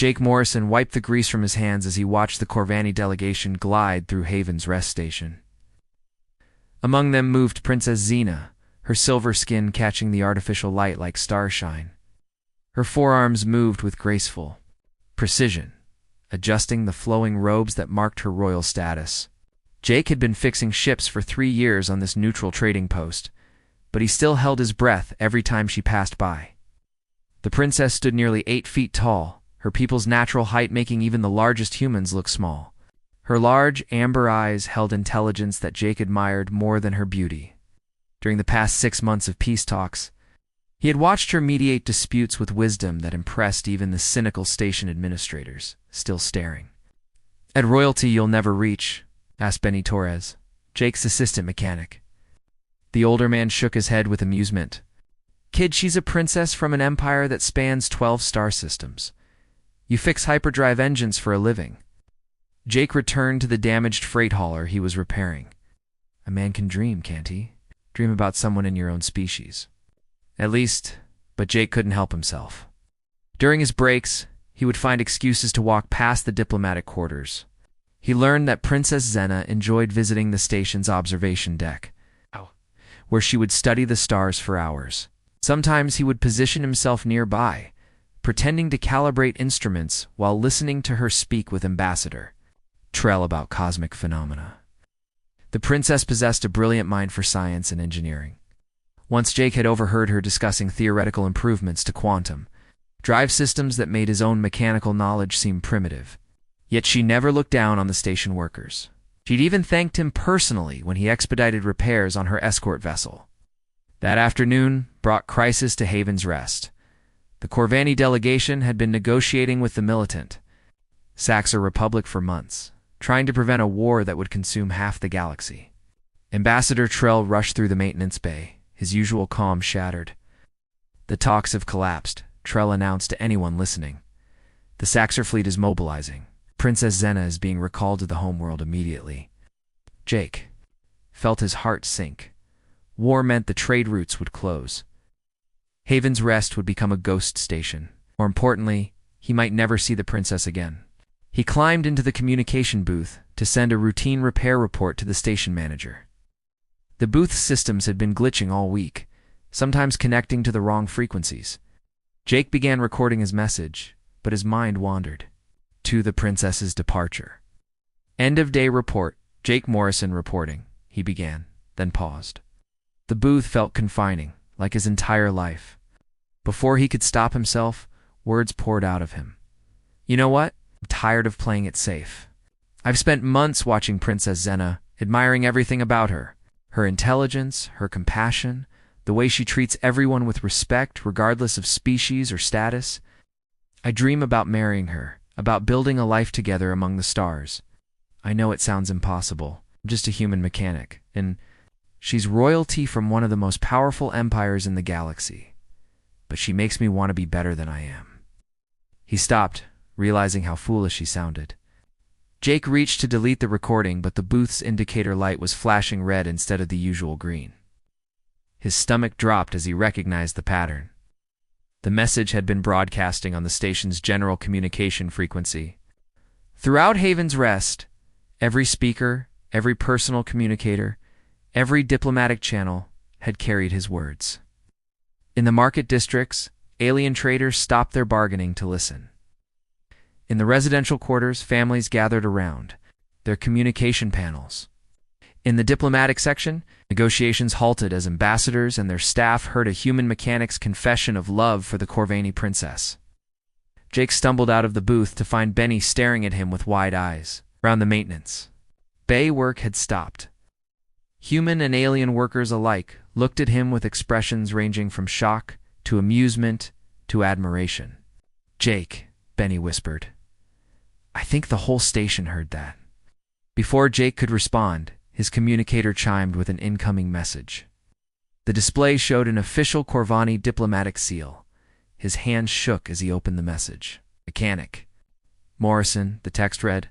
Jake Morrison wiped the grease from his hands as he watched the Corvani delegation glide through Haven's rest station. Among them moved Princess Xena, her silver skin catching the artificial light like starshine. Her forearms moved with graceful precision, adjusting the flowing robes that marked her royal status. Jake had been fixing ships for 3 years on this neutral trading post, but he still held his breath every time she passed by. The princess stood nearly 8 feet tall, her people's natural height making even the largest humans look small. Her large, amber eyes held intelligence that Jake admired more than her beauty. During the past 6 months of peace talks, he had watched her mediate disputes with wisdom that impressed even the cynical station administrators, still staring. "At royalty you'll never reach?" asked Benny Torres, Jake's assistant mechanic. The older man shook his head with amusement. "Kid, she's a princess from an empire that spans 12 star systems. You fix hyperdrive engines for a living." Jake returned to the damaged freight hauler he was repairing. A man can dream, can't he? Dream about someone in your own species. At least, but Jake couldn't help himself. During his breaks, he would find excuses to walk past the diplomatic quarters. He learned that Princess Xena enjoyed visiting the station's observation deck, where she would study the stars for hours. Sometimes he would position himself nearby, pretending to calibrate instruments while listening to her speak with Ambassador Trell about cosmic phenomena. The princess possessed a brilliant mind for science and engineering. Once Jake had overheard her discussing theoretical improvements to quantum drive systems that made his own mechanical knowledge seem primitive. Yet she never looked down on the station workers. She'd even thanked him personally when he expedited repairs on her escort vessel. That afternoon brought crisis to Haven's Rest. The Corvani delegation had been negotiating with the militant Saxor Republic for months, trying to prevent a war that would consume half the galaxy. Ambassador Trell rushed through the maintenance bay, his usual calm shattered. "The talks have collapsed," Trell announced to anyone listening. "The Saxor fleet is mobilizing. Princess Xena is being recalled to the homeworld immediately." Jake felt his heart sink. War meant the trade routes would close. Haven's Rest would become a ghost station. More importantly, he might never see the princess again. He climbed into the communication booth to send a routine repair report to the station manager. The booth's systems had been glitching all week, sometimes connecting to the wrong frequencies. Jake began recording his message, but his mind wandered. To the princess's departure. "End of day report, Jake Morrison reporting," he began, then paused. The booth felt confining, like his entire life. Before he could stop himself, words poured out of him. "You know what? I'm tired of playing it safe. I've spent months watching Princess Xena, admiring everything about her. Her intelligence, her compassion, the way she treats everyone with respect, regardless of species or status. I dream about marrying her, about building a life together among the stars. I know it sounds impossible. I'm just a human mechanic, and she's royalty from one of the most powerful empires in the galaxy. But she makes me want to be better than I am." He stopped, realizing how foolish he sounded. Jake reached to delete the recording, but the booth's indicator light was flashing red instead of the usual green. His stomach dropped as he recognized the pattern. The message had been broadcasting on the station's general communication frequency. Throughout Haven's Rest, every speaker, every personal communicator, every diplomatic channel had carried his words. In the market districts, alien traders stopped their bargaining to listen. In the residential quarters, families gathered around their communication panels. In the diplomatic section, negotiations halted as ambassadors and their staff heard a human mechanic's confession of love for the Corvani princess. Jake stumbled out of the booth to find Benny staring at him with wide eyes. Around the maintenance bay, work had stopped. Human and alien workers alike looked at him with expressions ranging from shock to amusement to admiration. "Jake," Benny whispered. "I think the whole station heard that." Before Jake could respond, his communicator chimed with an incoming message. The display showed an official Corvani diplomatic seal. His hand shook as he opened the message. "Mechanic Morrison," the text read,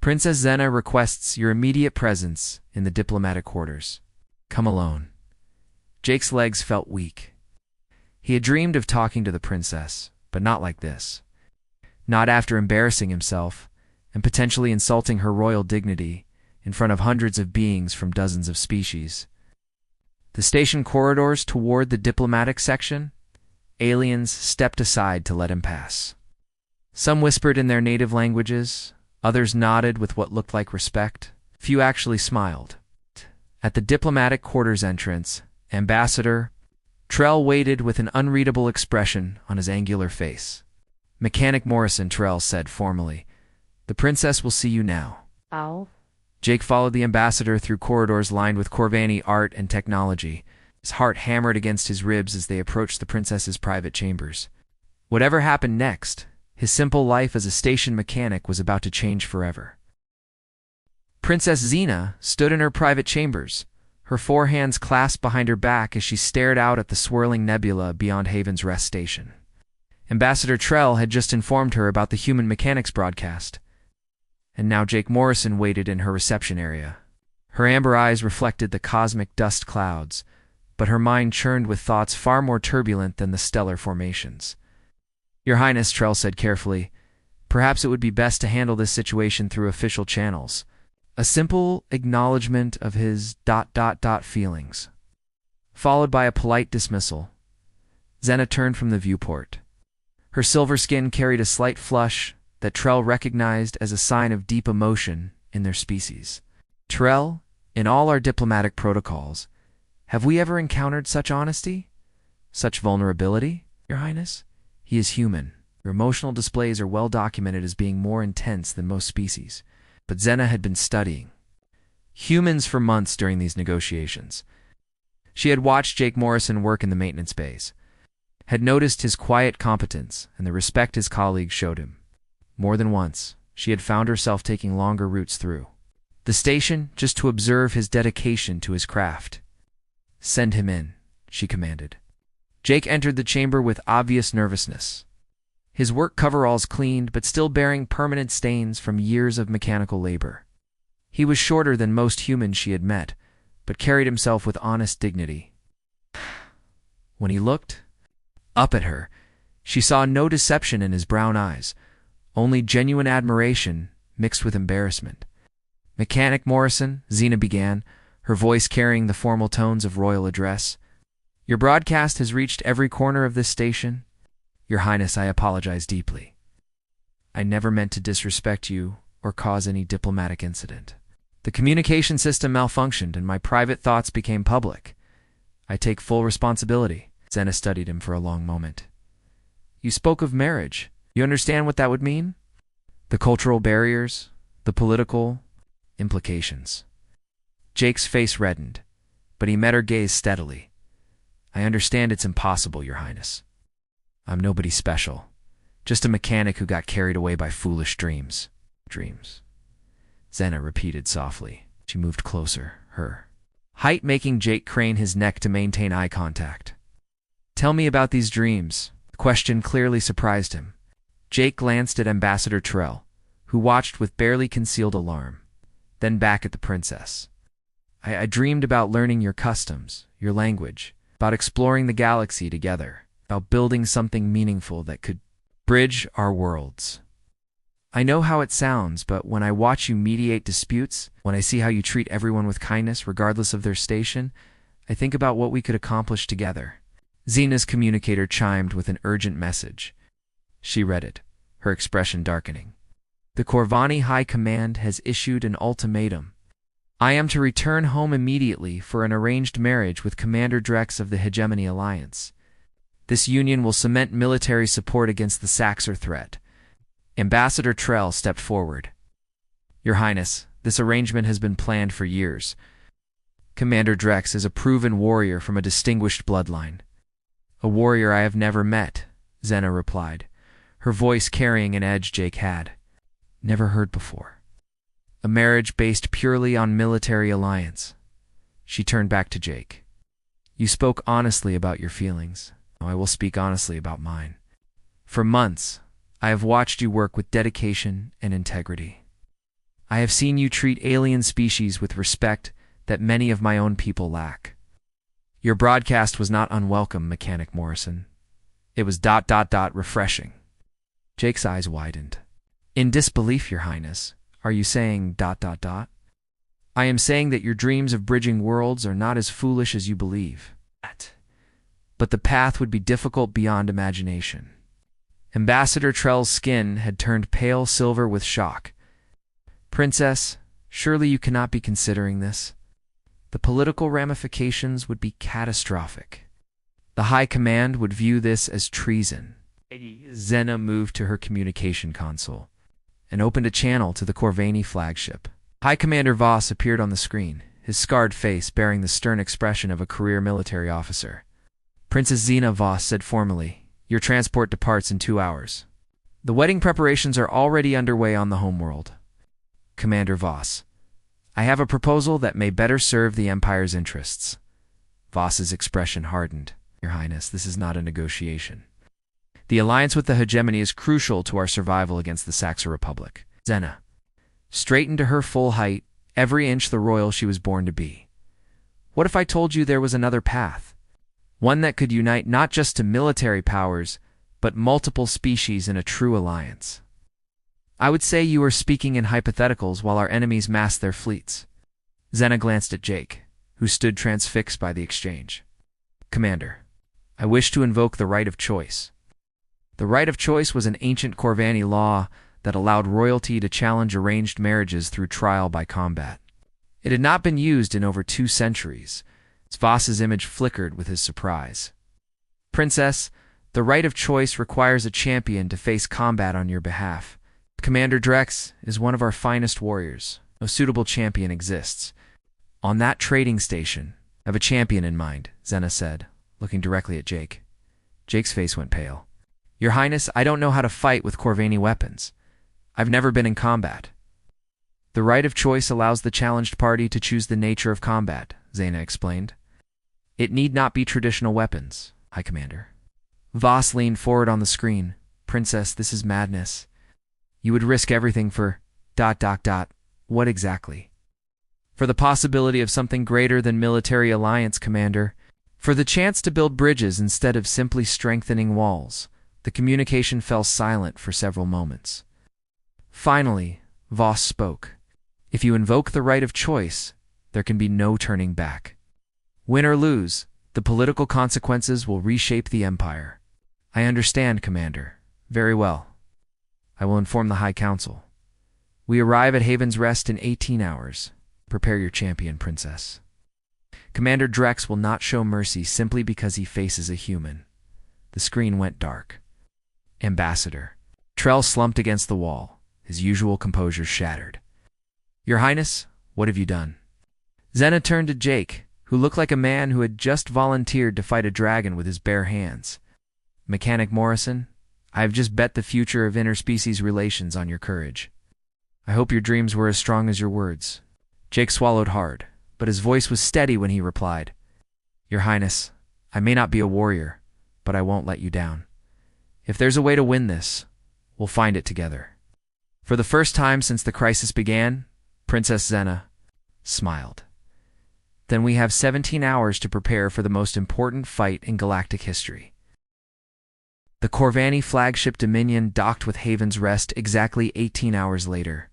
"Princess Xena requests your immediate presence in the diplomatic quarters. Come alone." Jake's legs felt weak. He had dreamed of talking to the princess, but not like this. not after embarrassing himself and potentially insulting her royal dignity in front of hundreds of beings from dozens of species. The station corridors toward the diplomatic section, aliens stepped aside to let him pass. Some whispered in their native languages, others nodded with what looked like respect. Few actually smiled. At the diplomatic quarters entrance, Ambassador Trell waited with an unreadable expression on his angular face. "Mechanic Morrison," Trell said formally, "the princess will see you now." Ow. Jake followed the ambassador through corridors lined with Corvani art and technology. His heart hammered against his ribs as they approached the princess's private chambers. Whatever happened next, his simple life as a station mechanic was about to change forever. Princess Xena stood in her private chambers, her four hands clasped behind her back as she stared out at the swirling nebula beyond Haven's Rest Station. Ambassador Trell had just informed her about the human mechanics broadcast, and now Jake Morrison waited in her reception area. Her amber eyes reflected the cosmic dust clouds, but her mind churned with thoughts far more turbulent than the stellar formations. "Your Highness," Trell said carefully, "perhaps it would be best to handle this situation through official channels. A simple acknowledgement of his ... feelings." Followed by a polite dismissal, Xena turned from the viewport. Her silver skin carried a slight flush that Trell recognized as a sign of deep emotion in their species. "Trell, in all our diplomatic protocols, have we ever encountered such honesty? Such vulnerability, Your Highness? He is human. Your emotional displays are well documented as being more intense than most species." But Xena had been studying humans for months during these negotiations. She had watched Jake Morrison work in the maintenance bays, had noticed his quiet competence and the respect his colleagues showed him. More than once, she had found herself taking longer routes through the station just to observe his dedication to his craft. "Send him in," she commanded. Jake entered the chamber with obvious nervousness, his work coveralls cleaned but still bearing permanent stains from years of mechanical labor. He was shorter than most humans she had met, but carried himself with honest dignity. When he looked up at her, she saw no deception in his brown eyes, only genuine admiration mixed with embarrassment. "Mechanic Morrison," Xena began, her voice carrying the formal tones of royal address, "your broadcast has reached every corner of this station. Your Highness, I apologize deeply. I never meant to disrespect you or cause any diplomatic incident. The communication system malfunctioned and my private thoughts became public. I take full responsibility." Xena studied him for a long moment. "You spoke of marriage. You understand what that would mean? The cultural barriers, the political implications." Jake's face reddened, but he met her gaze steadily. "I understand it's impossible, Your Highness. I'm nobody special, just a mechanic who got carried away by foolish dreams." "Dreams," Xena repeated softly. She moved closer, her height making Jake crane his neck to maintain eye contact. "Tell me about these dreams." The question clearly surprised him. Jake glanced at Ambassador Trell, who watched with barely concealed alarm, then back at the princess. I dreamed about learning your customs, your language, about exploring the galaxy together, about building something meaningful that could bridge our worlds. I know how it sounds, but when I watch you mediate disputes, when I see how you treat everyone with kindness regardless of their station, I think about what we could accomplish together." Xena's communicator chimed with an urgent message. She read it, her expression darkening. "The Corvani High Command has issued an ultimatum. I am to return home immediately for an arranged marriage with Commander Drex of the Hegemony Alliance. This union will cement military support against the Saxor threat." Ambassador Trell stepped forward. "Your Highness, this arrangement has been planned for years. Commander Drex is a proven warrior from a distinguished bloodline." "A warrior I have never met," Xena replied, her voice carrying an edge Jake had never heard before. "A marriage based purely on military alliance." She turned back to Jake. "You spoke honestly about your feelings. I will speak honestly about mine. For months, I have watched you work with dedication and integrity. I have seen you treat alien species with respect that many of my own people lack. Your broadcast was not unwelcome, Mechanic Morrison. It was ... refreshing." Jake's eyes widened. In disbelief, Your Highness, are you saying ... I am saying that your dreams of bridging worlds are not as foolish as you believe. But the path would be difficult beyond imagination. Ambassador Trell's skin had turned pale silver with shock. Princess, surely you cannot be considering this. The political ramifications would be catastrophic. The High Command would view this as treason. Zena moved to her communication console and opened a channel to the Corvani flagship. High Commander Voss appeared on the screen, his scarred face bearing the stern expression of a career military officer. Princess Zena, Voss said formally, your transport departs in 2 hours. The wedding preparations are already underway on the homeworld. Commander Voss, I have a proposal that may better serve the Empire's interests. Voss's expression hardened. Your Highness, this is not a negotiation. The alliance with the hegemony is crucial to our survival against the Saxon Republic. Zena straightened to her full height, every inch the royal she was born to be. What if I told you there was another path? One that could unite not just to military powers, but multiple species in a true alliance. I would say you are speaking in hypotheticals while our enemies mass their fleets. Zena glanced at Jake, who stood transfixed by the exchange. Commander, I wish to invoke the right of choice. The right of choice was an ancient Corvani law that allowed royalty to challenge arranged marriages through trial by combat. It had not been used in over 2 centuries. Voss's image flickered with his surprise. Princess, the right of choice requires a champion to face combat on your behalf. Commander Drex is one of our finest warriors. No suitable champion exists. On that trading station, I have a champion in mind, Zena said, looking directly at Jake. Jake's face went pale. Your Highness, I don't know how to fight with Corvani weapons. I've never been in combat. The right of choice allows the challenged party to choose the nature of combat, Zena explained. It need not be traditional weapons, High Commander. Voss leaned forward on the screen. Princess, this is madness. You would risk everything for ... What exactly? For the possibility of something greater than military alliance, Commander. For the chance to build bridges instead of simply strengthening walls. The communication fell silent for several moments. Finally, Voss spoke. If you invoke the right of choice, there can be no turning back. Win or lose, the political consequences will reshape the Empire. I understand, Commander. Very well. I will inform the High Council. We arrive at Haven's Rest in 18 hours. Prepare your champion, Princess. Commander Drex will not show mercy simply because he faces a human. The screen went dark. Ambassador. Trell slumped against the wall, his usual composure shattered. Your Highness, what have you done? Zena turned to Jake, who looked like a man who had just volunteered to fight a dragon with his bare hands. Mechanic Morrison, I have just bet the future of interspecies relations on your courage. I hope your dreams were as strong as your words. Jake swallowed hard, but his voice was steady when he replied. Your Highness, I may not be a warrior, but I won't let you down. If there's a way to win this, we'll find it together. For the first time since the crisis began, Princess Zena smiled. Then we have 17 hours to prepare for the most important fight in galactic history. The Corvani flagship Dominion docked with Haven's Rest exactly 18 hours later.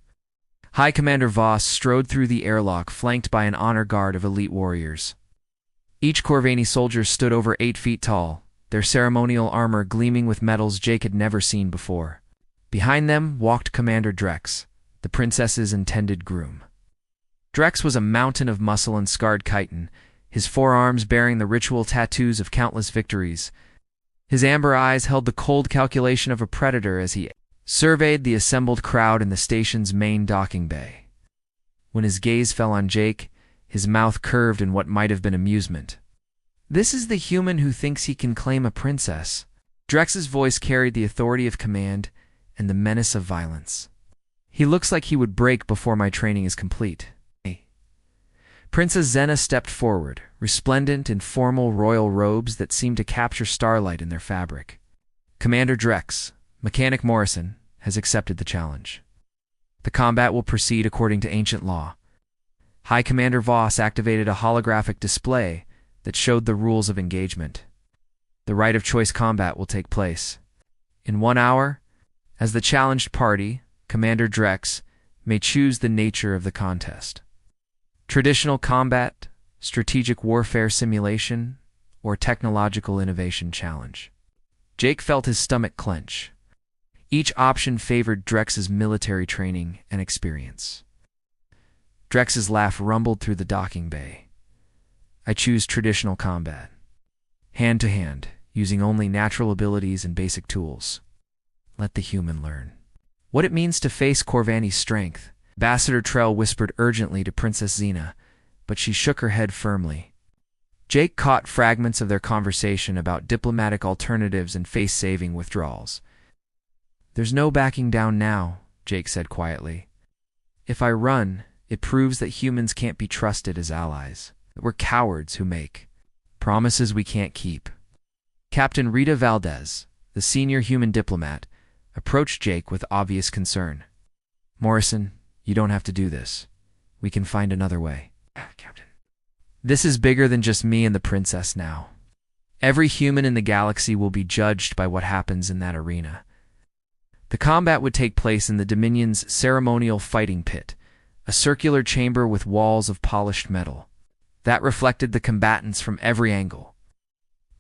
High Commander Voss strode through the airlock flanked by an honor guard of elite warriors. Each Corvani soldier stood over 8 feet tall, their ceremonial armor gleaming with metals Jake had never seen before. Behind them walked Commander Drex, the princess's intended groom. Drex was a mountain of muscle and scarred chitin, his forearms bearing the ritual tattoos of countless victories. His amber eyes held the cold calculation of a predator as he surveyed the assembled crowd in the station's main docking bay. When his gaze fell on Jake, his mouth curved in what might have been amusement. This is the human who thinks he can claim a princess. Drex's voice carried the authority of command and the menace of violence. He looks like he would break before my training is complete. Princess Zena stepped forward, resplendent in formal royal robes that seemed to capture starlight in their fabric. Commander Drex, Mechanic Morrison, has accepted the challenge. The combat will proceed according to ancient law. High Commander Voss activated a holographic display that showed the rules of engagement. The right of choice combat will take place. In 1 hour, As the challenged party, Commander Drex may choose the nature of the contest. Traditional combat, strategic warfare simulation, or technological innovation challenge. Jake felt his stomach clench. Each option favored Drex's military training and experience. Drex's laugh rumbled through the docking bay. I choose traditional combat. Hand to hand, using only natural abilities and basic tools. Let the human learn. What it means to face Corvani's strength, Ambassador Trell whispered urgently to Princess Xena, but she shook her head firmly. Jake caught fragments of their conversation about diplomatic alternatives and face-saving withdrawals. There's no backing down now, Jake said quietly. If I run, it proves that humans can't be trusted as allies, that we're cowards who make promises we can't keep. Captain Rita Valdez, the senior human diplomat, approached Jake with obvious concern. Morrison, you don't have to do this. We can find another way. Captain. This is bigger than just me and the princess now. Every human in the galaxy will be judged by what happens in that arena. The combat would take place in the Dominion's ceremonial fighting pit, a circular chamber with walls of polished metal. That reflected the combatants from every angle.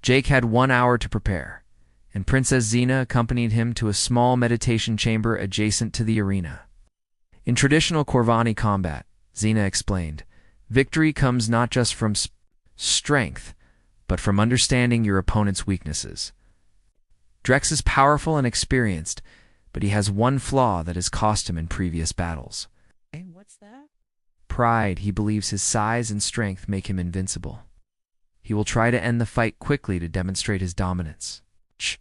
Jake had 1 hour to prepare, and Princess Xena accompanied him to a small meditation chamber adjacent to the arena. In traditional Corvani combat, Xena explained, victory comes not just from strength, but from understanding your opponent's weaknesses. Drex is powerful and experienced, but he has one flaw that has cost him in previous battles. Hey, what's that? Pride. He believes his size and strength make him invincible. He will try to end the fight quickly to demonstrate his dominance. Ch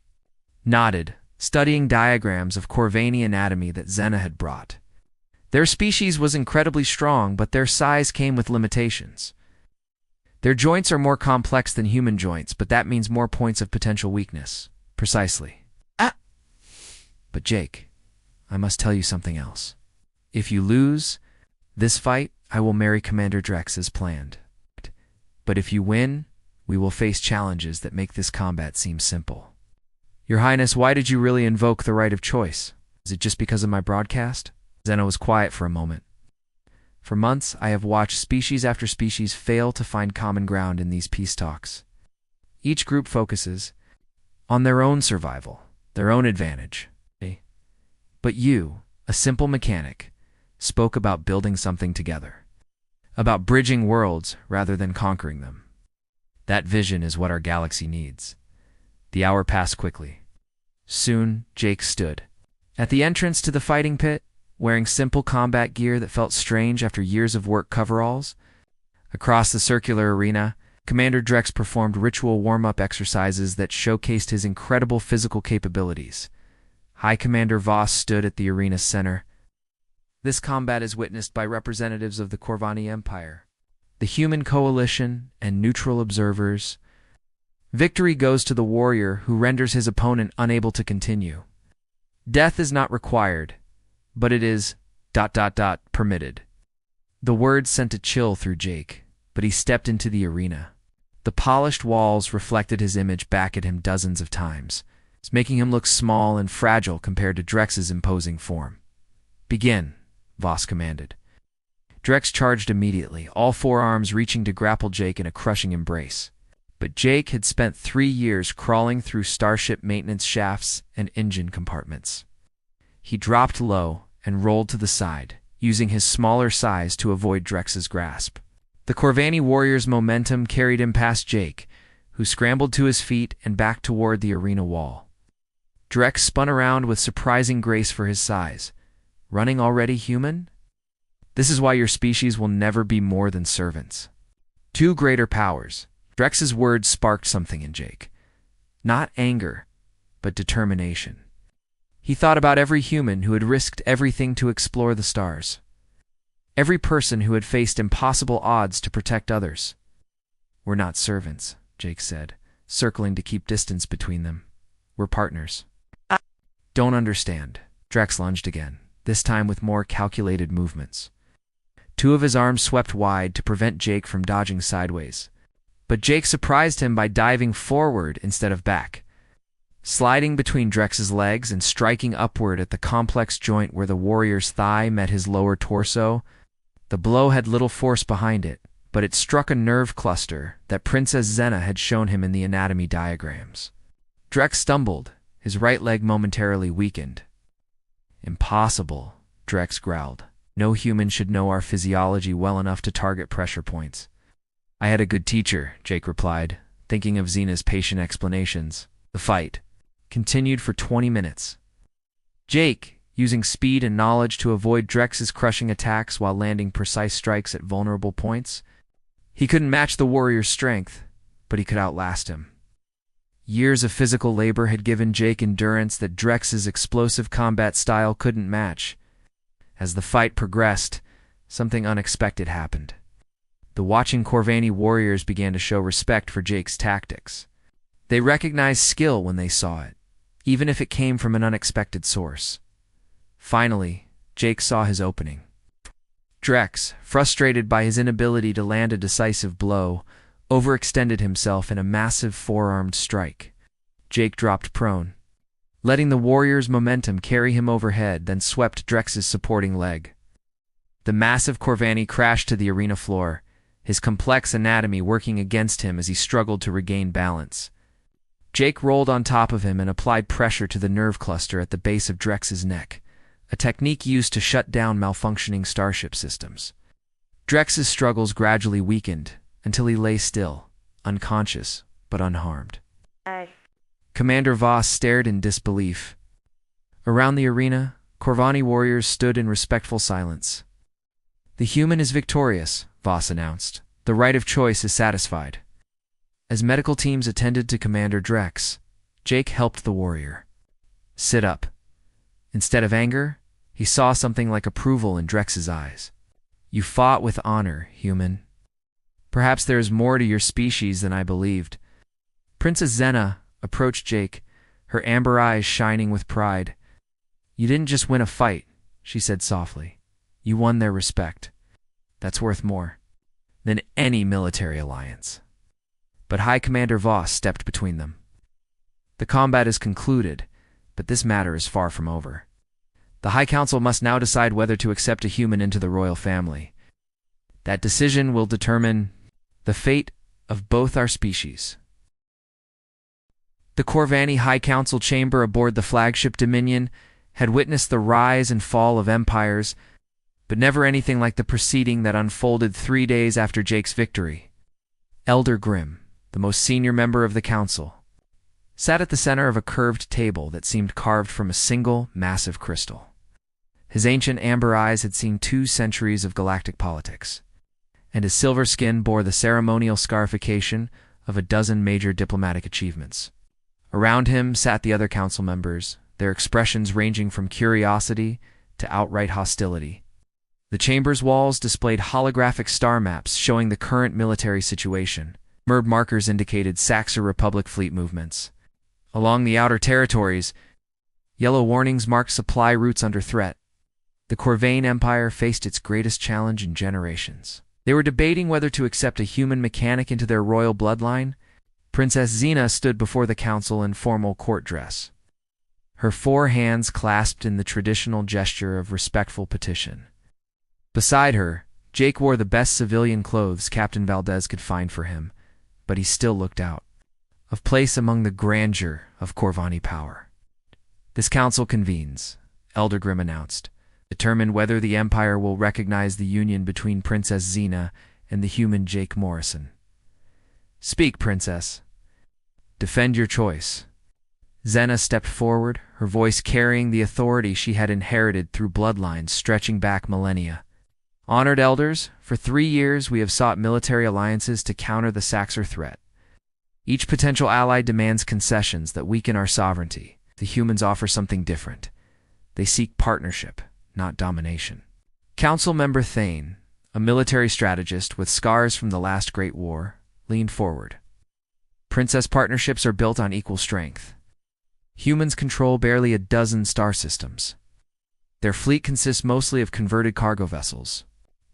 nodded, studying diagrams of Corvani anatomy that Xena had brought. Their species was incredibly strong, but their size came with limitations. Their joints are more complex than human joints, but that means more points of potential weakness. Precisely. But Jake, I must tell you something else. If you lose this fight, I will marry Commander Drex as planned. But if you win, we will face challenges that make this combat seem simple. Your Highness, why did you really invoke the right of choice? Is it just because of my broadcast? Xena was quiet for a moment. For months, I have watched species after species fail to find common ground in these peace talks. Each group focuses on their own survival, their own advantage. But you, a simple mechanic, spoke about building something together, about bridging worlds rather than conquering them. That vision is what our galaxy needs. The hour passed quickly. Soon, Jake stood at the entrance to the fighting pit, wearing simple combat gear that felt strange after years of work coveralls. Across the circular arena, Commander Drex performed ritual warm-up exercises that showcased his incredible physical capabilities. High Commander Voss stood at the arena's center. This combat is witnessed by representatives of the Corvani Empire, the Human Coalition, and neutral observers. Victory goes to the warrior who renders his opponent unable to continue. Death is not required, but it is ... permitted. The words sent a chill through Jake, but he stepped into the arena. The polished walls reflected his image back at him dozens of times, making him look small and fragile compared to Drex's imposing form. Begin, Voss commanded. Drex charged immediately, all four arms reaching to grapple Jake in a crushing embrace. But Jake had spent 3 years crawling through starship maintenance shafts and engine compartments. He dropped low and rolled to the side, using his smaller size to avoid Drex's grasp. The Corvani warrior's momentum carried him past Jake, who scrambled to his feet and back toward the arena wall. Drex spun around with surprising grace for his size. Running already human? This is why your species will never be more than servants. 2 greater powers. Drex's words sparked something in Jake. Not anger, but determination. He thought about every human who had risked everything to explore the stars. Every person who had faced impossible odds to protect others. We're not servants, Jake said, circling to keep distance between them. We're partners. Don't understand. Drex lunged again, this time with more calculated movements. 2 of his arms swept wide to prevent Jake from dodging sideways. But Jake surprised him by diving forward instead of back. sliding between Drex's legs and striking upward at the complex joint where the warrior's thigh met his lower torso. The blow had little force behind it, but it struck a nerve cluster that Princess Xena had shown him in the anatomy diagrams. Drex stumbled, his right leg momentarily weakened. "Impossible," Drex growled. "No human should know our physiology well enough to target pressure points." "I had a good teacher," Jake replied, thinking of Xena's patient explanations. The fight continued for 20 minutes. Jake, using speed and knowledge to avoid Drex's crushing attacks while landing precise strikes at vulnerable points. He couldn't match the warrior's strength, but he could outlast him. Years of physical labor had given Jake endurance that Drex's explosive combat style couldn't match. As the fight progressed, something unexpected happened. The watching Corvani warriors began to show respect for Jake's tactics. They recognized skill when they saw it, even if it came from an unexpected source. Finally, Jake saw his opening. Drex, frustrated by his inability to land a decisive blow, overextended himself in a massive four-armed strike. Jake dropped prone, letting the warrior's momentum carry him overhead, then swept Drex's supporting leg. The massive Corvani crashed to the arena floor, his complex anatomy working against him as he struggled to regain balance. Jake rolled on top of him and applied pressure to the nerve cluster at the base of Drex's neck, a technique used to shut down malfunctioning starship systems. Drex's struggles gradually weakened until he lay still, unconscious but unharmed. Commander Voss stared in disbelief. Around the arena, Corvani warriors stood in respectful silence. "The human is victorious," Voss announced. "The right of choice is satisfied." As medical teams attended to Commander Drex, Jake helped the warrior sit up. Instead of anger, he saw something like approval in Drex's eyes. "You fought with honor, human. Perhaps there is more to your species than I believed." Princess Xena approached Jake, her amber eyes shining with pride. "You didn't just win a fight," she said softly. "You won their respect. That's worth more than any military alliance." But High Commander Voss stepped between them. "The combat is concluded, but this matter is far from over. The High Council must now decide whether to accept a human into the royal family. That decision will determine the fate of both our species." The Corvani High Council chamber aboard the flagship Dominion had witnessed the rise and fall of empires, but never anything like the proceeding that unfolded 3 days after Jake's victory. Elder Grimm, the most senior member of the council, sat at the center of a curved table that seemed carved from a single, massive crystal. His ancient amber eyes had seen 2 centuries of galactic politics, and his silver skin bore the ceremonial scarification of a dozen major diplomatic achievements. Around him sat the other council members, their expressions ranging from curiosity to outright hostility. The chamber's walls displayed holographic star maps showing the current military situation. Merb markers indicated Saxor Republic fleet movements. Along the outer territories, yellow warnings marked supply routes under threat. The Corvane Empire faced its greatest challenge in generations. They were debating whether to accept a human mechanic into their royal bloodline. Princess Xena stood before the council in formal court dress, her 4 hands clasped in the traditional gesture of respectful petition. Beside her, Jake wore the best civilian clothes Captain Valdez could find for him, but he still looked out of place among the grandeur of Corvani power. "This council convenes," Elder Grimm announced, "determine whether the Empire will recognize the union between Princess Xena and the human Jake Morrison. Speak, Princess. Defend your choice." Xena stepped forward, her voice carrying the authority she had inherited through bloodlines stretching back millennia. "Honored elders, for 3 years we have sought military alliances to counter the Saxor threat. Each potential ally demands concessions that weaken our sovereignty. The humans offer something different. They seek partnership, not domination." Council member Thane, a military strategist with scars from the last Great War, leaned forward. "Princess partnerships are built on equal strength. Humans control barely a dozen star systems. Their fleet consists mostly of converted cargo vessels.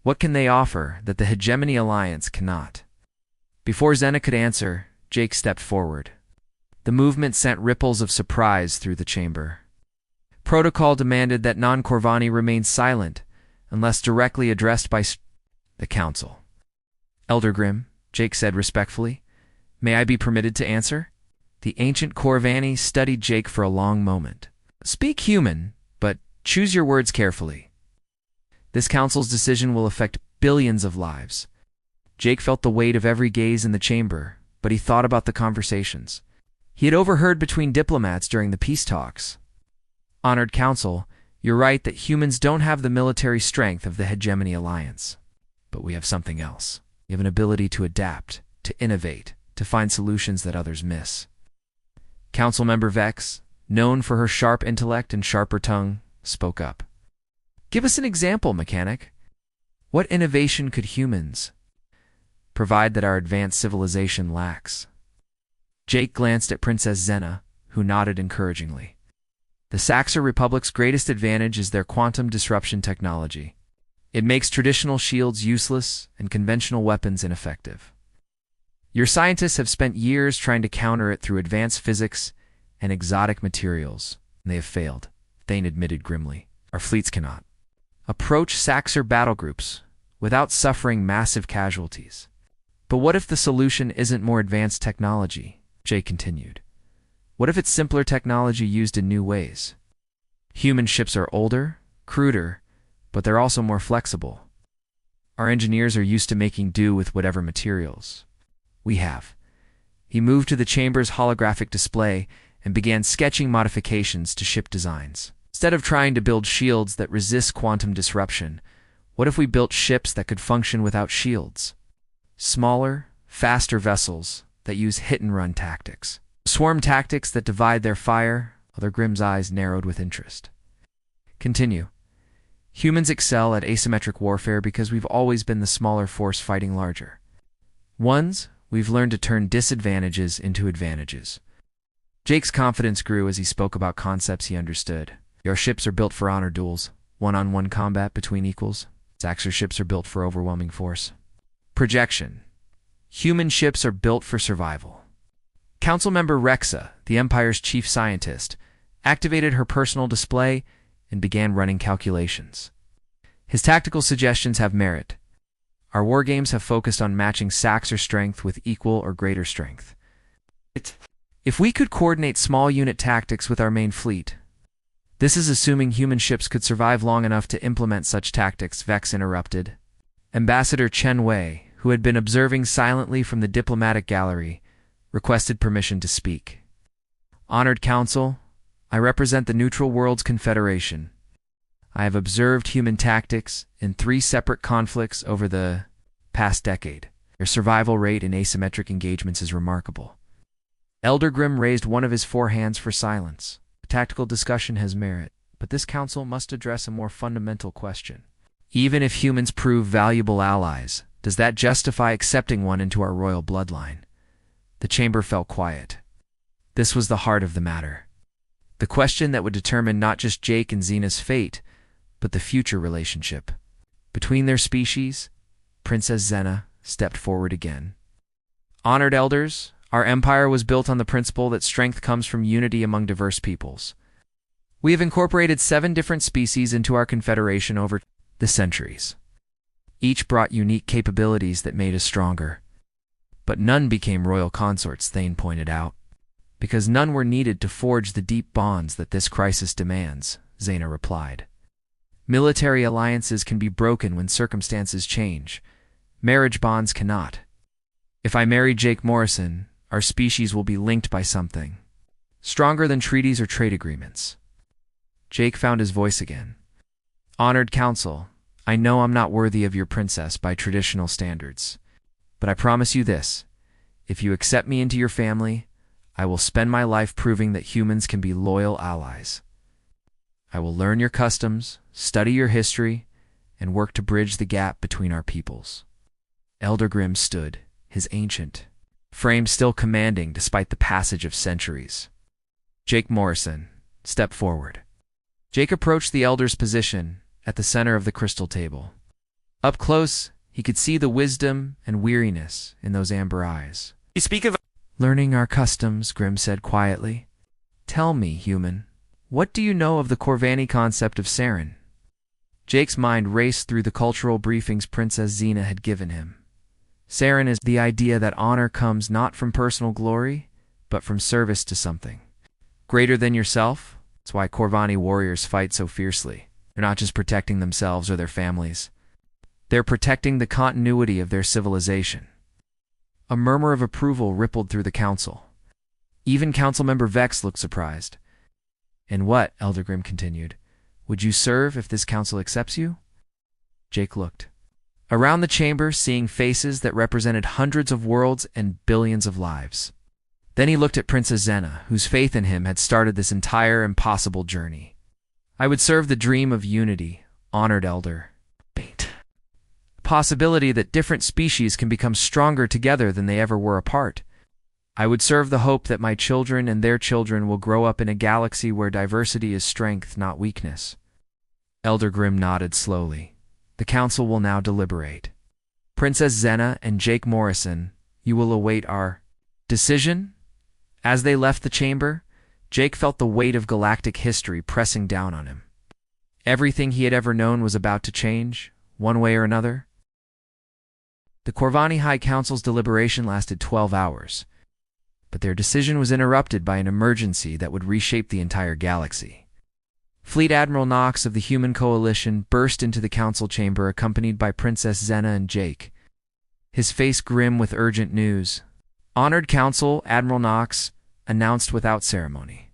What can they offer that the Hegemony Alliance cannot?" Before Xena could answer, Jake stepped forward. The movement sent ripples of surprise through the chamber. Protocol demanded that non-Corvani remain silent unless directly addressed by the council. Elder Grimm, Jake said respectfully, "May I be permitted to answer?" The ancient Corvani studied Jake for a long moment. "Speak human, but choose your words carefully. This council's decision will affect billions of lives." Jake felt the weight of every gaze in the chamber, but he thought about the conversations he had overheard between diplomats during the peace talks. "Honored Council, you're right that humans don't have the military strength of the Hegemony Alliance. But we have something else. We have an ability to adapt, to innovate, to find solutions that others miss." Council member Vex, known for her sharp intellect and sharper tongue, spoke up. "Give us an example, mechanic. What innovation could humans provide that our advanced civilization lacks?" Jake glanced at Princess Zena, who nodded encouragingly. "The Saxor Republic's greatest advantage is their quantum disruption technology. It makes traditional shields useless and conventional weapons ineffective. Your scientists have spent years trying to counter it through advanced physics and exotic materials, and they have failed," Thane admitted grimly. "Our fleets cannot approach Saxor battle groups without suffering massive casualties." "But what if the solution isn't more advanced technology?" Jay continued. "What if it's simpler technology used in new ways? Human ships are older, cruder, but they're also more flexible. Our engineers are used to making do with whatever materials we have." He moved to the chamber's holographic display and began sketching modifications to ship designs. "Instead of trying to build shields that resist quantum disruption, what if we built ships that could function without shields? Smaller, faster vessels that use hit-and-run tactics. Swarm tactics that divide their fire." Elder Grimm's eyes narrowed with interest. "Continue. Humans excel at asymmetric warfare because we've always been the smaller force fighting larger. We've learned to turn disadvantages into advantages." Jake's confidence grew as he spoke about concepts he understood. "Your ships are built for honor duels, one-on-one combat between equals. Saxor ships are built for overwhelming force. Projection. Human ships are built for survival." Councilmember Rexa, the Empire's chief scientist, activated her personal display and began running calculations. His tactical suggestions have merit. Our wargames have focused on matching Saxor strength with equal or greater strength. If we could coordinate small unit tactics with our main fleet. This is assuming human ships could survive long enough to implement such tactics, Vex interrupted. Ambassador Chen Wei, who had been observing silently from the diplomatic gallery, requested permission to speak. "Honored Council, I represent the Neutral Worlds Confederation. I have observed human tactics in 3 separate conflicts over the past decade. Their survival rate in asymmetric engagements is remarkable." Elder Grimm raised one of his 4 hands for silence. "The tactical discussion has merit, but this council must address a more fundamental question. Even if humans prove valuable allies, does that justify accepting one into our royal bloodline?" The chamber fell quiet. This was the heart of the matter. The question that would determine not just Jake and Zena's fate, but the future relationship between their species. Princess Zena stepped forward again. "Honored elders, our empire was built on the principle that strength comes from unity among diverse peoples. We have incorporated 7 different species into our confederation over the centuries. Each brought unique capabilities that made us stronger. But none became royal consorts," Thane pointed out. "Because none were needed to forge the deep bonds that this crisis demands," Zena replied. "Military alliances can be broken when circumstances change. Marriage bonds cannot. If I marry Jake Morrison, our species will be linked by something stronger than treaties or trade agreements." Jake found his voice again. "Honored Council, I know I'm not worthy of your princess by traditional standards. But I promise you this. If you accept me into your family, I will spend my life proving that humans can be loyal allies. I will learn your customs, study your history, and work to bridge the gap between our peoples." Elder Grimm stood, his ancient frame still commanding despite the passage of centuries. "Jake Morrison, step forward." Jake approached the elder's position at the center of the crystal table. Up close, he could see the wisdom and weariness in those amber eyes. "You speak of Learning our customs, Grimm said quietly. Tell me, human, what do you know of the Corvani concept of Saren? Jake's mind raced through the cultural briefings Princess Xena had given him. Saren is the idea that honor comes not from personal glory, but from service to something greater than yourself. That's why Corvani warriors fight so fiercely. They're not just protecting themselves or their families. They're protecting the continuity of their civilization. A murmur of approval rippled through the council. Even Council Member Vex looked surprised. And what, Elder Grimm continued, would you serve if this council accepts you? Jake looked around the chamber, seeing faces that represented hundreds of worlds and billions of lives. Then he looked at Princess Xena, whose faith in him had started this entire impossible journey. I would serve the dream of unity, honored elder. Bait. Possibility that different species can become stronger together than they ever were apart. I would serve the hope that my children and their children will grow up in a galaxy where diversity is strength, not weakness. Elder Grimm nodded slowly. The council will now deliberate. Princess Xena and Jake Morrison, you will await our decision? As they left the chamber, Jake felt the weight of galactic history pressing down on him. Everything he had ever known was about to change, one way or another. The Corvani High Council's deliberation lasted 12 hours, but their decision was interrupted by an emergency that would reshape the entire galaxy. Fleet Admiral Knox of the Human Coalition burst into the council chamber accompanied by Princess Xena and Jake, his face grim with urgent news. Honored Council, Admiral Knox announced without ceremony.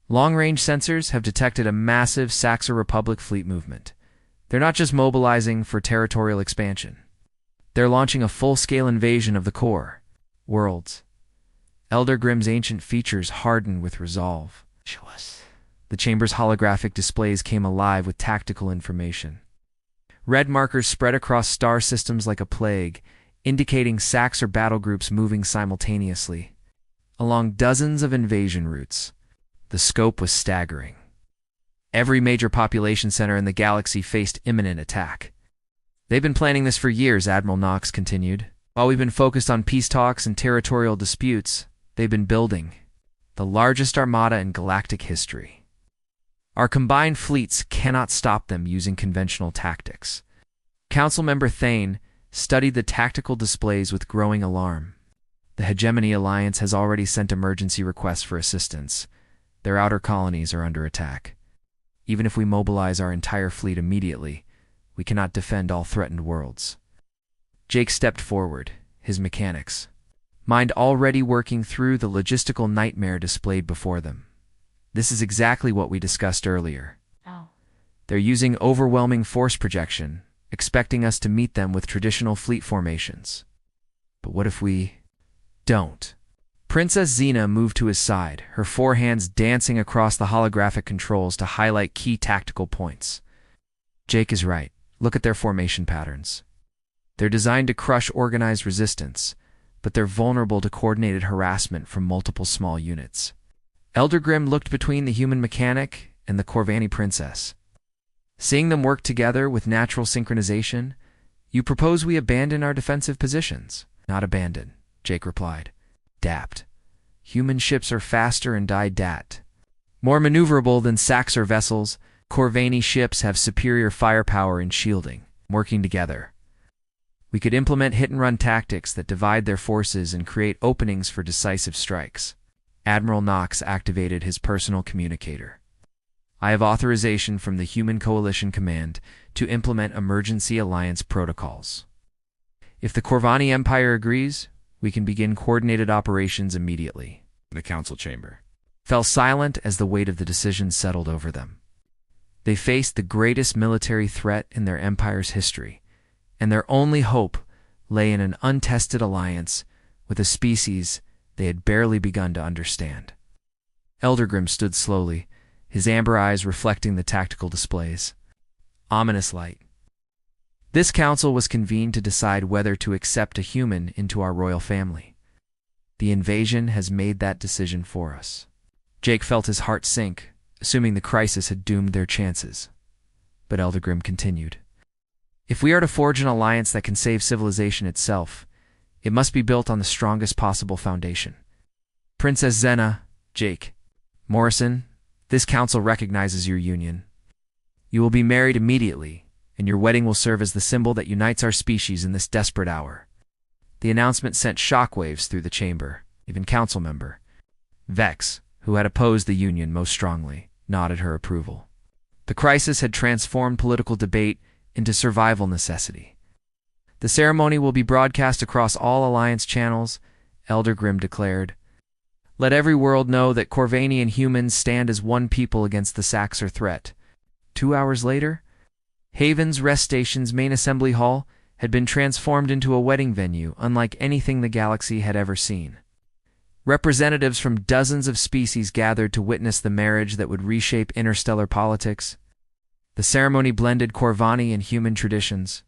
Long-range sensors have detected a massive Saxor Republic fleet movement. They're not just mobilizing for territorial expansion. They're launching a full-scale invasion of the core worlds. Elder Grimm's ancient features hardened with resolve. Show us. The chamber's holographic displays came alive with tactical information. Red markers spread across star systems like a plague, indicating Saxor battle groups moving simultaneously along dozens of invasion routes. The scope was staggering. Every major population center in the galaxy faced imminent attack. They've been planning this for years, Admiral Knox continued. While we've been focused on peace talks and territorial disputes, they've been building the largest armada in galactic history. Our combined fleets cannot stop them using conventional tactics. Council Member Thane studied the tactical displays with growing alarm. The Hegemony Alliance has already sent emergency requests for assistance. Their outer colonies are under attack. Even if we mobilize our entire fleet immediately, we cannot defend all threatened worlds. Jake stepped forward, his mechanics mind already working through the logistical nightmare displayed before them. This is exactly what we discussed earlier. Oh. They're using overwhelming force projection, expecting us to meet them with traditional fleet formations. But what if we don't? Princess Xena moved to his side, her four hands dancing across the holographic controls to highlight key tactical points. Jake is right. Look at their formation patterns. They're designed to crush organized resistance, but they're vulnerable to coordinated harassment from multiple small units. Elder Grimm looked between the human mechanic and the Corvani princess. Seeing them work together with natural synchronization, you propose we abandon our defensive positions. Not abandon, Jake replied. Adapt. Human ships are faster and die dat. More maneuverable than Saxor vessels, Corvani ships have superior firepower and shielding. Working together, we could implement hit-and-run tactics that divide their forces and create openings for decisive strikes. Admiral Knox activated his personal communicator. I have authorization from the Human Coalition Command to implement emergency alliance protocols. If the Corvani Empire agrees, we can begin coordinated operations immediately. The council chamber Fell silent as the weight of the decision settled over them. They faced the greatest military threat in their empire's history, and their only hope lay in an untested alliance with a species they had barely begun to understand. Elder Grimm stood slowly, his amber eyes reflecting the tactical displays. Ominous light. This council was convened to decide whether to accept a human into our royal family. The invasion has made that decision for us. Jake felt his heart sink, assuming the crisis had doomed their chances. But Elder Grimm continued. If we are to forge an alliance that can save civilization itself, it must be built on the strongest possible foundation. Princess Xena, Jake, Morrison, this council recognizes your union. You will be married immediately, and your wedding will serve as the symbol that unites our species in this desperate hour. The announcement sent shockwaves through the chamber. Even council member Vex, who had opposed the union most strongly, nodded her approval. The crisis had transformed political debate into survival necessity. The ceremony will be broadcast across all Alliance channels, Elder Grimm declared. Let every world know that Corvanian humans stand as one people against the Saxor threat. 2 hours later, Haven's Rest Station's main assembly hall had been transformed into a wedding venue unlike anything the galaxy had ever seen. Representatives from dozens of species gathered to witness the marriage that would reshape interstellar politics. The ceremony blended Corvani and human traditions,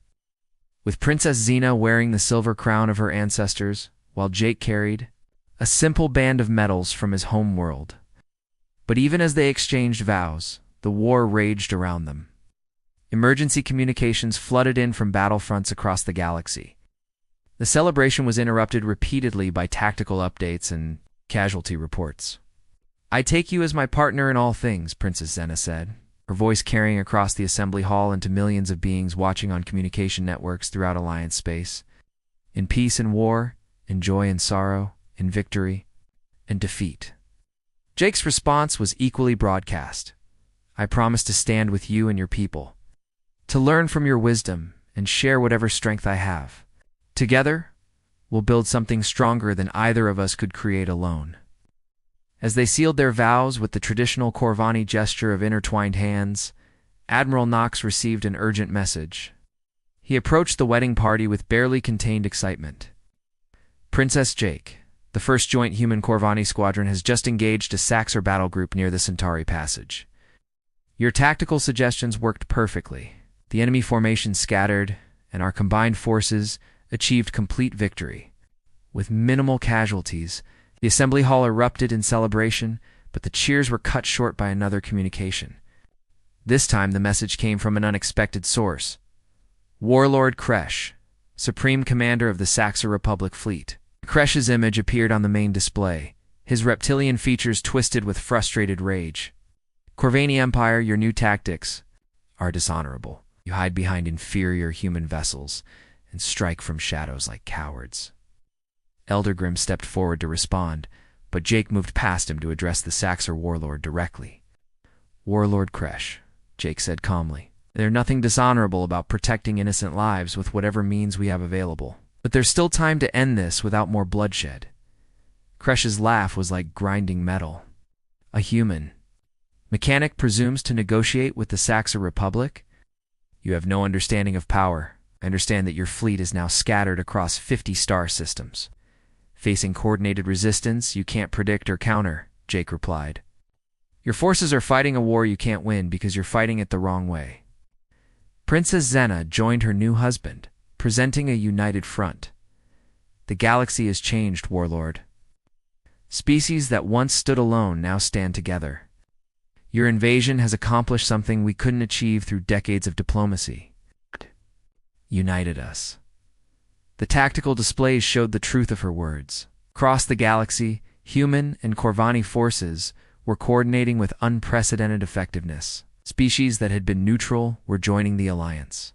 with Princess Xena wearing the silver crown of her ancestors, while Jake carried a simple band of medals from his home world. But even as they exchanged vows, the war raged around them. Emergency communications flooded in from battlefronts across the galaxy. The celebration was interrupted repeatedly by tactical updates and casualty reports. I take you as my partner in all things, Princess Xena said, her voice carrying across the assembly hall into millions of beings watching on communication networks throughout Alliance space. In peace and war, in joy and sorrow, in victory and defeat. Jake's response was equally broadcast. I promise to stand with you and your people, to learn from your wisdom and share whatever strength I have. Together, we'll build something stronger than either of us could create alone. As they sealed their vows with the traditional Corvani gesture of intertwined hands, Admiral Knox received an urgent message. He approached the wedding party with barely contained excitement. Princess Jake, the first joint human Corvani squadron, has just engaged a Saxor battle group near the Centauri Passage. Your tactical suggestions worked perfectly. The enemy formation scattered, and our combined forces achieved complete victory. With minimal casualties, the assembly hall erupted in celebration, but the cheers were cut short by another communication. This time the message came from an unexpected source. Warlord Kresh, Supreme Commander of the Saxor Republic Fleet. Kresh's image appeared on the main display, his reptilian features twisted with frustrated rage. Corvani Empire, your new tactics are dishonorable. You hide behind inferior human vessels and strike from shadows like cowards. Elder Grimm stepped forward to respond, but Jake moved past him to address the Saxor warlord directly. Warlord Kresh, Jake said calmly. There's nothing dishonorable about protecting innocent lives with whatever means we have available. But there's still time to end this without more bloodshed. Kresh's laugh was like grinding metal. A human mechanic presumes to negotiate with the Saxor Republic? You have no understanding of power. I understand that your fleet is now scattered across 50 star systems. Facing coordinated resistance you can't predict or counter, Jake replied. Your forces are fighting a war you can't win because you're fighting it the wrong way. Princess Xena joined her new husband, presenting a united front. The galaxy has changed, Warlord. Species that once stood alone now stand together. Your invasion has accomplished something we couldn't achieve through decades of diplomacy. United us. The tactical displays showed the truth of her words. Across the galaxy, human and Corvani forces were coordinating with unprecedented effectiveness. Species that had been neutral were joining the alliance.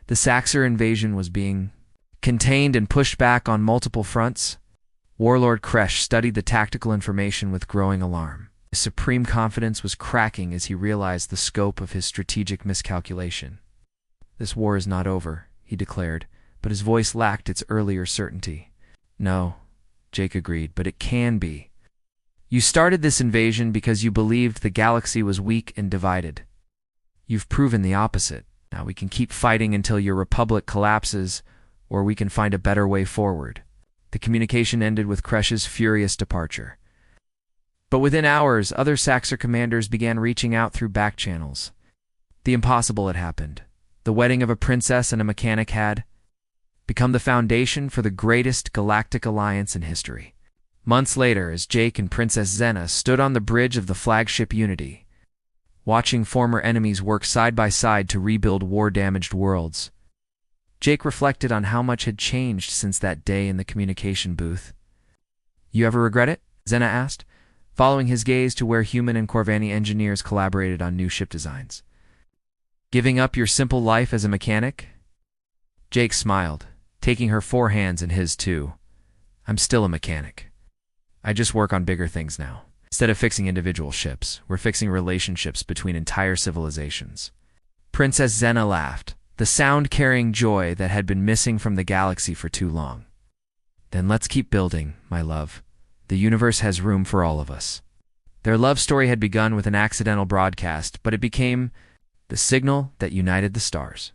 The Saxor invasion was being contained and pushed back on multiple fronts. Warlord Kresh studied the tactical information with growing alarm. His supreme confidence was cracking as he realized the scope of his strategic miscalculation. This war is not over, he declared, but his voice lacked its earlier certainty. No, Jake agreed, but it can be. You started this invasion because you believed the galaxy was weak and divided. You've proven the opposite. Now we can keep fighting until your republic collapses, or we can find a better way forward. The communication ended with Kresh's furious departure. But within hours, other Saxor commanders began reaching out through back channels. The impossible had happened. The wedding of a princess and a mechanic had become the foundation for the greatest galactic alliance in history. Months later, as Jake and Princess Xena stood on the bridge of the flagship Unity, watching former enemies work side by side to rebuild war-damaged worlds, Jake reflected on how much had changed since that day in the communication booth. You ever regret it? Zena asked, following his gaze to where human and Corvani engineers collaborated on new ship designs. Giving up your simple life as a mechanic? Jake smiled, taking her 4 hands in his too. I'm still a mechanic. I just work on bigger things now. Instead of fixing individual ships, we're fixing relationships between entire civilizations. Princess Zena laughed, the sound carrying joy that had been missing from the galaxy for too long. Then let's keep building, my love. The universe has room for all of us. Their love story had begun with an accidental broadcast, but it became the signal that united the stars.